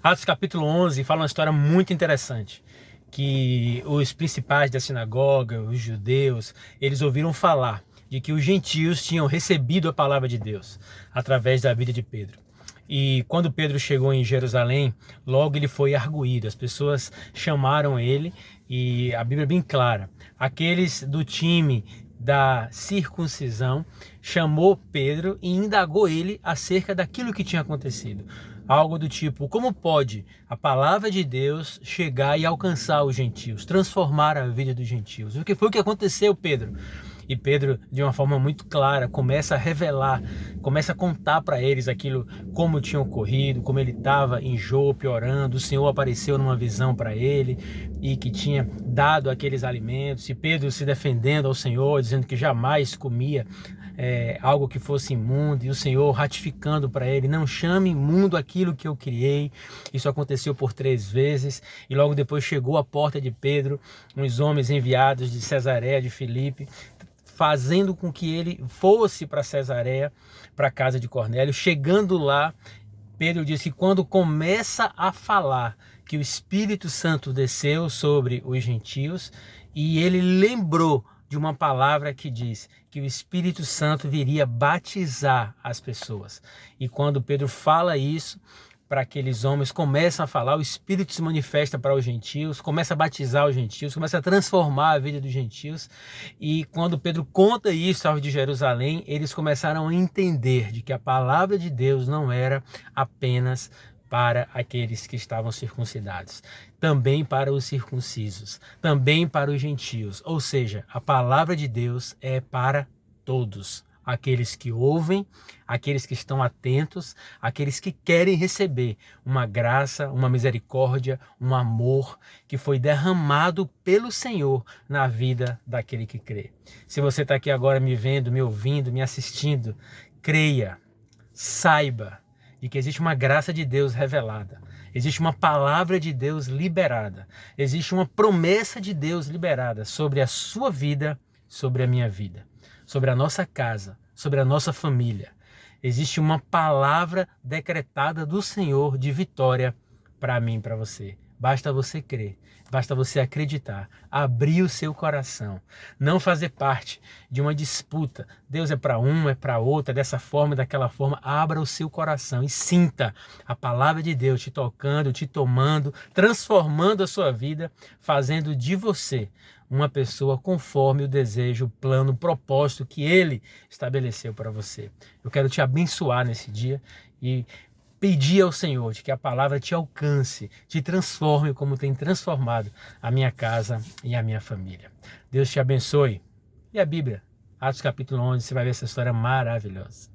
Atos capítulo 11 fala uma história muito interessante, que os principais da sinagoga, os judeus, eles ouviram falar de que os gentios tinham recebido a palavra de Deus através da vida de Pedro. E quando Pedro chegou em Jerusalém, logo ele foi arguído. As pessoas chamaram ele e a Bíblia é bem clara. Aqueles do time da circuncisão chamou Pedro e indagou ele acerca daquilo que tinha acontecido. Algo do tipo, como pode a palavra de Deus chegar e alcançar os gentios, transformar a vida dos gentios? O que foi que aconteceu, Pedro? E Pedro, de uma forma muito clara, começa a revelar, começa a contar para eles aquilo, como tinha ocorrido, como ele estava em Jope orando, o Senhor apareceu numa visão para ele e que tinha dado aqueles alimentos. E Pedro se defendendo ao Senhor, dizendo que jamais comia algo que fosse imundo, e o Senhor ratificando para ele, não chame imundo aquilo que eu criei. Isso aconteceu por 3 vezes, e logo depois chegou à porta de Pedro, uns homens enviados de Cesareia de Filipe, fazendo com que ele fosse para Cesareia, para a casa de Cornélio. Chegando lá, Pedro disse que quando começa a falar que o Espírito Santo desceu sobre os gentios, e ele lembrou de uma palavra que diz que o Espírito Santo viria batizar as pessoas. E quando Pedro fala isso para aqueles homens, começam a falar, o Espírito se manifesta para os gentios, começa a batizar os gentios, começa a transformar a vida dos gentios. E quando Pedro conta isso aos de Jerusalém, eles começaram a entender de que a palavra de Deus não era apenas para aqueles que estavam circuncidados, também para os circuncisos, também para os gentios. Ou seja, a palavra de Deus é para todos. Aqueles que ouvem, aqueles que estão atentos, aqueles que querem receber uma graça, uma misericórdia, um amor que foi derramado pelo Senhor na vida daquele que crê. Se você está aqui agora me vendo, me ouvindo, me assistindo, creia, saiba de que existe uma graça de Deus revelada, existe uma palavra de Deus liberada, existe uma promessa de Deus liberada sobre a sua vida, sobre a minha vida, sobre a nossa casa, sobre a nossa família. Existe uma palavra decretada do Senhor de vitória para mim e para você. Basta você crer, basta você acreditar, abrir o seu coração, não fazer parte de uma disputa. Deus é para um, é para outro, é dessa forma, daquela forma. Abra o seu coração e sinta a palavra de Deus te tocando, te tomando, transformando a sua vida, fazendo de você uma pessoa conforme o desejo, o plano, o propósito que Ele estabeleceu para você. Eu quero te abençoar nesse dia e pedir ao Senhor de que a palavra te alcance, te transforme como tem transformado a minha casa e a minha família. Deus te abençoe. E a Bíblia, Atos capítulo 11, você vai ver essa história maravilhosa.